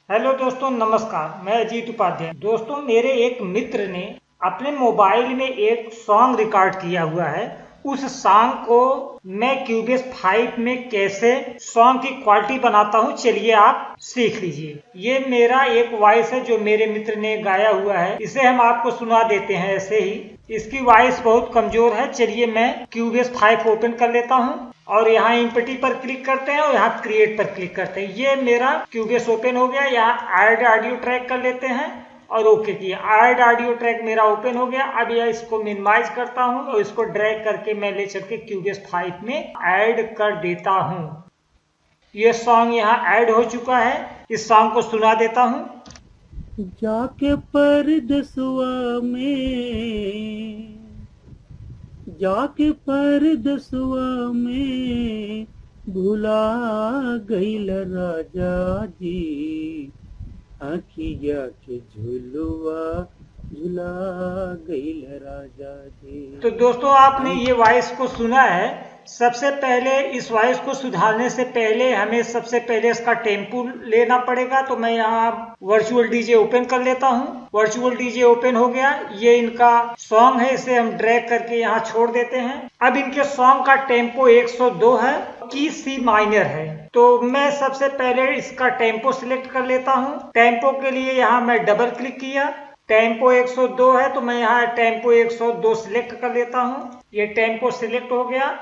Hello दोस्तों, नमस्कार। मैं अजीत उपाध्याय। दोस्तों, मेरे एक मित्र ने अपने मोबाइल में एक सॉन्ग रिकॉर्ड किया हुआ है। उस सॉन्ग को मैं क्यूबेस 5 में कैसे सॉन्ग की क्वालिटी बनाता हूँ, चलिए आप सीख लीजिए। ये मेरा एक वॉइस है जो मेरे मित्र ने गाया हुआ है, इसे हम आपको सुना देते हैं ऐसे ही। इसकी वॉइस बहुत कमजोर है। चलिए मैं क्यूबेस 5 ओपन कर लेता हूँ और यहाँ इम्पटी पर क्लिक करते हैं और यहाँ क्रिएट पर क्लिक करते हैं। ये मेरा क्यूबेस ओपन हो गया। यहाँ ऐड ऑडियो ट्रैक कर लेते हैं और ओके किया। ऐड ऑडियो ट्रैक मेरा ओपन हो गया। अब यह इसको मिनिमाइज करता हूँ और इसको ड्रैग करके मैं ले चल के क्यूबेस 5 में ऐड कर देता हूँ। ये सॉन्ग यहाँ ऐड हो चुका है। इस सॉन्ग को सुना देता हूँ। जाके परदसुआ में, जाके परदसुआ में भुला गईल राजा जी, आखिया के झुलुआ झुला गईल राजा जी। तो दोस्तों, आपने ये वॉइस को सुना है। सबसे पहले इस वॉइस को सुधारने से पहले हमें सबसे पहले इसका टेम्पो लेना पड़ेगा। तो मैं यहाँ वर्चुअल डीजे ओपन कर लेता हूँ। वर्चुअल डीजे ओपन हो गया। ये इनका सॉन्ग है, इसे हम ड्रैग करके यहाँ छोड़ देते हैं। अब इनके सॉन्ग का टेम्पो 102 है, की सी माइनर है। तो मैं सबसे पहले इसका टेम्पो सिलेक्ट कर लेता हूँ। टेम्पो के लिए यहाँ मैं डबल क्लिक किया। टेम्पो 102 है तो मैं यहाँ टेम्पो 102 सिलेक्ट कर लेता हूँ। ये टेम्पो सिलेक्ट हो गया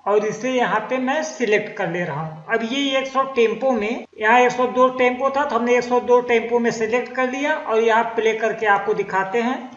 और इसे यहाँ पे मैं सिलेक्ट कर ले रहा हूँ। अब ये 100 टेम्पो में, यहाँ 102 टेम्पो था तो हमने 102 टेम्पो में सिलेक्ट कर लिया और यहाँ प्ले करके आपको दिखाते हैं।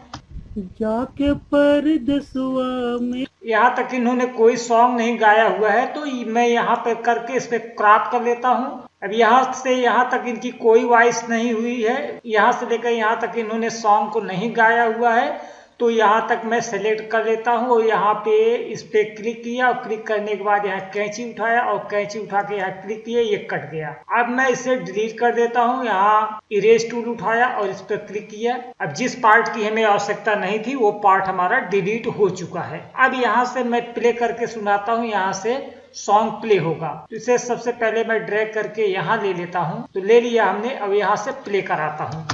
जाके परदसुआ में, यहाँ तक इन्होंने कोई सॉन्ग नहीं गाया हुआ है तो मैं यहाँ पे करके इस पे क्रॉप कर लेता हूँ। अब यहाँ से यहाँ तक इनकी कोई वॉइस नहीं हुई है। यहाँ से लेकर यहाँ तक इन्होंने सॉन्ग को नहीं गाया हुआ है। तो यहाँ तक मैं सेलेक्ट कर लेता हूँ और यहाँ पे इस पे क्लिक किया और क्लिक करने के बाद यहाँ कैंची उठाया और कैंची उठा के यहाँ क्लिक किया, ये कट गया। अब मैं इसे डिलीट कर देता हूँ। यहाँ इरेज टूल उठाया और इस पर क्लिक किया। अब जिस पार्ट की हमें आवश्यकता नहीं थी वो पार्ट हमारा डिलीट हो चुका है। अब यहाँ से मैं प्ले करके सुनाता हूँ। यहाँ से सॉन्ग प्ले होगा। तो इसे सबसे पहले मैं ड्रैग करके यहाँ ले लेता हूँ। तो ले लिया हमने। अब यहाँ से प्ले कराता हूँ।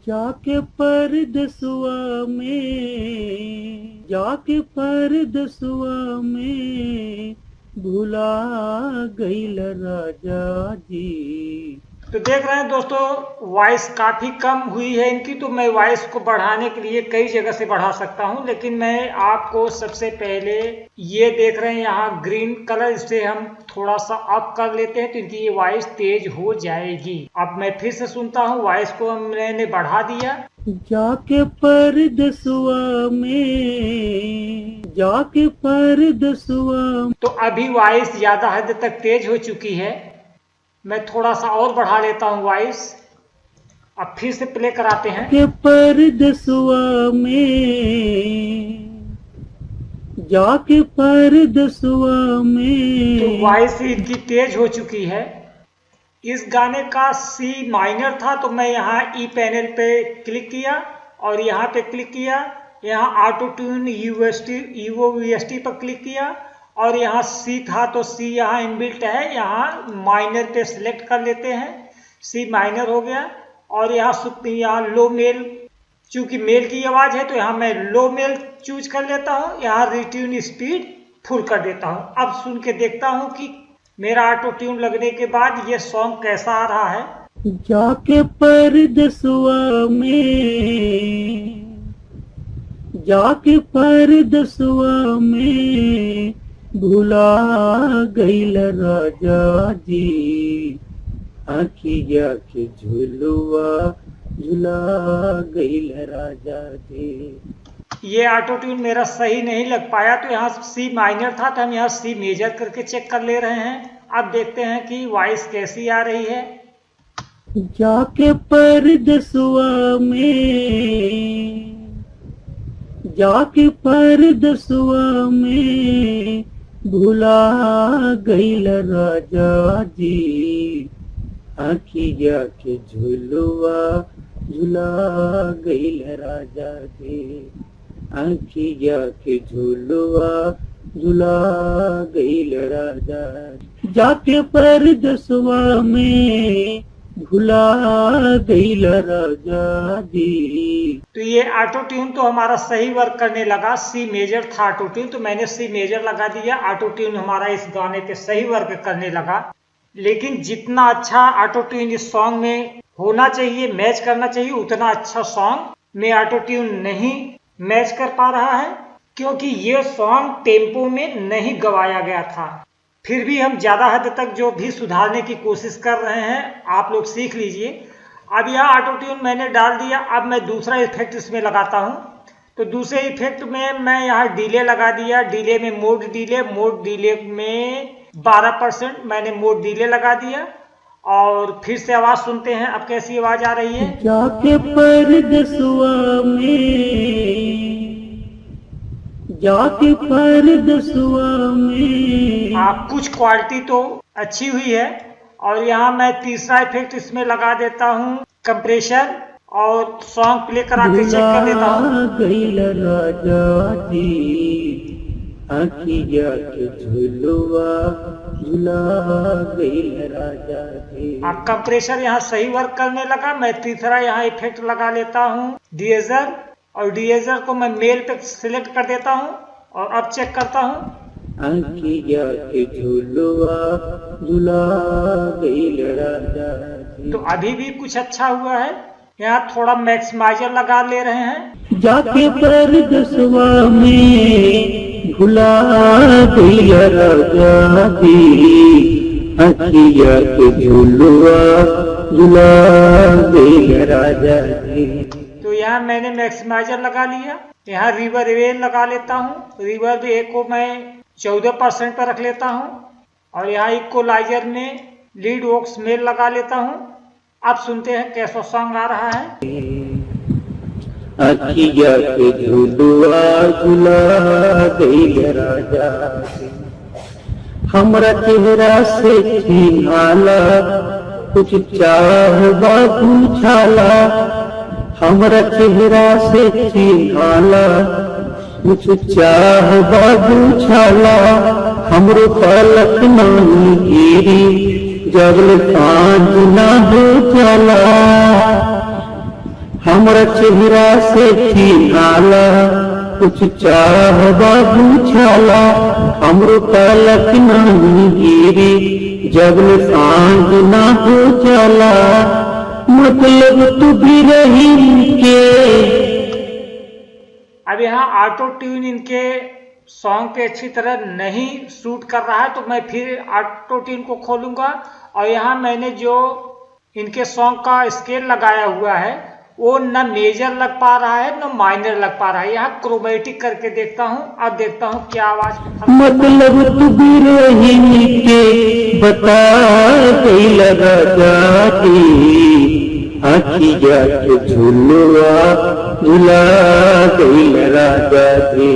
जाके परदसुआ में, जाके परदसुआ में भुला गईल राजा जी। तो देख रहे हैं दोस्तों, वॉइस काफी कम हुई है इनकी। तो मैं वॉइस को बढ़ाने के लिए कई जगह से बढ़ा सकता हूं, लेकिन मैं आपको सबसे पहले ये देख रहे हैं यहाँ ग्रीन कलर, इसे हम थोड़ा सा अप कर लेते हैं तो इनकी ये वॉइस तेज हो जाएगी। अब मैं फिर से सुनता हूँ। वॉइस को मैंने बढ़ा दिया। जाके परदसुआ में, जाके परदसुआ। तो अभी वॉइस ज्यादा हद तक तेज हो चुकी है। मैं थोड़ा सा और बढ़ा लेता हूँ वॉइस। अब फिर से प्ले कराते हैं। के परदसुआ में, जाके परदसुआ में। तो वॉइस इनकी तेज हो चुकी है। इस गाने का सी माइनर था तो मैं यहाँ ई पैनल पे क्लिक किया और यहाँ पे क्लिक किया। यहाँ ऑटो ट्यून यूएसटी पर क्लिक किया और यहाँ सी था तो सी यहाँ इनबिल्ट है। यहाँ माइनर पे सिलेक्ट कर लेते हैं। सी माइनर हो गया और यहाँ लो मेल, चूंकि मेल की आवाज है तो यहाँ मैं लो मेल चूज कर लेता हूँ। यहाँ रिट्यून स्पीड फुल कर देता हूँ। अब सुन के देखता हूँ कि मेरा ऑटो ट्यून लगने के बाद ये सॉन्ग कैसा आ रहा है। जाके परदसुआ में, जाके परदसुआ में भुला गईल राजा जी, आखिया के झुलुआ झुला गईल राजा जी। ये ऑटो ट्यून मेरा सही नहीं लग पाया तो यहाँ सी माइनर था तो हम यहाँ सी मेजर करके चेक कर ले रहे हैं। अब देखते हैं कि वॉइस कैसी आ रही है। जाके परदसुआ में, जाके परदसुआ में भुला गईल राजा जी, आखिया के झुलुआ झुला गईल राजा जी, आखिया के झुलुआ झुला गईल राजा। जाके परदसवा में, भुला गईल राजा जी। तो ये ऑटो ट्यून तो हमारा सही वर्क करने लगा। सी मेजर था ऑटो ट्यून, तो मैंने सी मेजर लगा दिया। ऑटो ट्यून हमारा इस गाने पे सही वर्क करने लगा। लेकिन जितना अच्छा ऑटो ट्यून इस सॉन्ग में होना चाहिए, मैच करना चाहिए, उतना अच्छा सॉन्ग में ऑटो ट्यून नहीं मैच कर पा रहा है, क्योंकि ये सॉन्ग टेम्पो में नहीं गवाया गया था। फिर भी हम ज़्यादा हद तक जो भी सुधारने की कोशिश कर रहे हैं, आप लोग सीख लीजिए। अब यह ऑटो ट्यून मैंने डाल दिया। अब मैं दूसरा इफेक्ट इसमें लगाता हूँ। तो दूसरे इफेक्ट में मैं यहाँ डिले लगा दिया। डिले में मोड डिले में 12% मैंने मोड डिले लगा दिया। और फिर से आवाज सुनते हैं अब कैसी आवाज आ रही है। जाके परदसुआ में आप कुछ क्वालिटी तो अच्छी हुई है। और यहाँ मैं तीसरा इफेक्ट इसमें लगा देता हूँ, कंप्रेशर, और सॉन्ग प्ले करा के चेक कर देता हूँ। गईल राजा जी, अखिया के झुलुआ झुला गईल राजा जी। आप कंप्रेशर यहाँ सही वर्क करने लगा। मैं तीसरा यहाँ इफेक्ट लगा लेता हूँ, डीएजर, और डीएजर को मैं मेल पे सिलेक्ट कर देता हूँ और अब चेक करता हूँ। अखिया के झुलुआ झुला गईल राजा जी। तो अभी भी कुछ अच्छा हुआ है। यहाँ थोड़ा मैक्सिमाइजर लगा ले रहे हैं। जाके परदसुआ में भुला गईल राजा जी, अखिया के झुलुआ झुला गईल राजा जी। तो यहाँ मैंने मैक्सिमाइजर लगा लिया। यहाँ रिवर्ब लगा लेता हूँ। रिवर्ब एक को मैं 14% पर रख लेता हूँ। और यहाँ इक्वलाइजर में लीड वोक्स मेल लगा लेता हूँ। अब सुनते हैं कैसा सॉन्ग आ रहा है। अखिया के झुलुआ झुला गईल राजा जी, हमरा चेहरा से छीनाला कुछ चाह बाबू छाला। हमरा चेहरा से छीनाला कुछ चाह बाबू छाला। हमरो पलक नहीं गिरी जगल सांझ ना हो चला। हमरा चेहरा से छीनाला कुछ चाह बाबू छाला। हमरो पलक नहीं गिरी जगल सांझ ना हो चला। मतलब तू भी रही के। अब यहाँ ऑटो ट्यून इनके सॉन्ग पे अच्छी तरह नहीं सूट कर रहा है, तो मैं फिर ऑटो ट्यून को खोलूंगा। और यहाँ मैंने जो इनके सॉन्ग का स्केल लगाया हुआ है वो न मेजर लग पा रहा है न माइनर लग पा रहा है। यहाँ क्रोमेटिक करके देखता हूँ। अब देखता हूँ क्या आवाज। मतलब तू भी रही के बता गईल राजा जी, अखिया के झुलुआ झुला गईल राजा जी।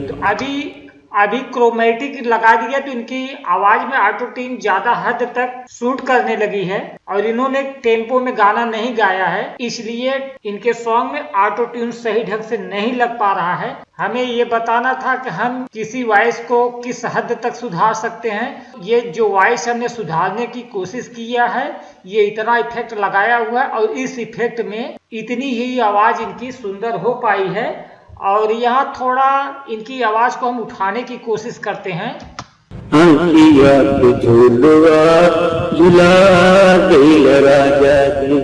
तो अभी क्रोमेटिक लगा दिया तो इनकी आवाज में ऑटो ट्यून ज्यादा हद तक सूट करने लगी है। और इन्होंने टेम्पो में गाना नहीं गाया है, इसलिए इनके सॉन्ग में ऑटो ट्यून सही ढंग से नहीं लग पा रहा है। हमें ये बताना था कि हम किसी वॉइस को किस हद तक सुधार सकते हैं। ये जो वॉइस हमने सुधारने की कोशिश किया है, ये इतना इफेक्ट लगाया हुआ है और इस इफेक्ट में इतनी ही आवाज इनकी सुंदर हो पाई है। और यहाँ थोड़ा इनकी आवाज को हम उठाने की कोशिश करते हैं। अखिया के झुलुआ झुला गईल राजा जी,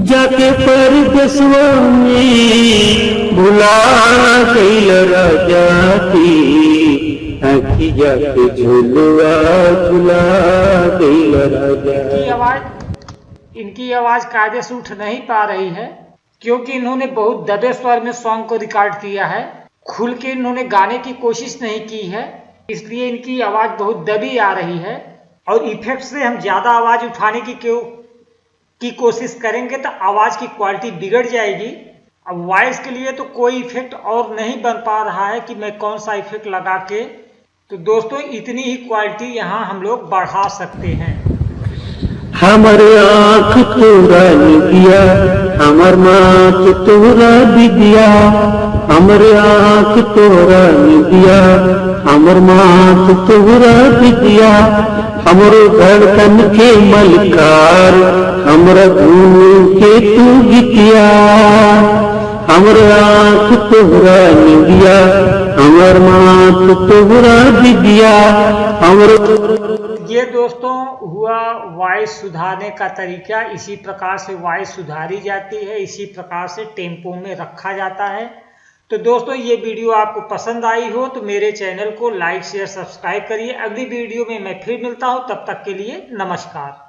जाके परदसुआ में भुला गईल राजा जी। अखिया के झुलुआ झुला गईल राजा। इनकी आवाज कायदे से उठ नहीं पा रही है, क्योंकि इन्होंने बहुत दबे स्वर में सॉन्ग को रिकॉर्ड किया है। खुल के इन्होंने गाने की कोशिश नहीं की है, इसलिए इनकी आवाज बहुत दबी आ रही है। और इफेक्ट से हम ज्यादा आवाज उठाने की कोशिश करेंगे तो आवाज की क्वालिटी बिगड़ जाएगी। अब वॉइस के लिए तो कोई इफेक्ट और नहीं बन पा रहा है कि मैं कौन सा इफेक्ट लगा के। तो दोस्तों इतनी ही क्वालिटी यहाँ हम लोग बढ़ा सकते हैं। हमारे आँख तोरा निदिया, हमर माथ तोरा विद्या, हमरे आँख तोरा निदिया, हमर माथ तोरा विद्या, हमरो धड़कन के मलकार, हमरा धूम के तू गीतिया, हमर आँख तोरा निदिया, हमर माथ तोरा विद्या, ये दोस्तों हुआ वॉइस सुधारने का तरीका। इसी प्रकार से वॉइस सुधारी जाती है, इसी प्रकार से टेम्पो में रखा जाता है। तो दोस्तों ये वीडियो आपको पसंद आई हो तो मेरे चैनल को लाइक शेयर सब्सक्राइब करिए। अगली वीडियो में मैं फिर मिलता हूँ, तब तक के लिए नमस्कार।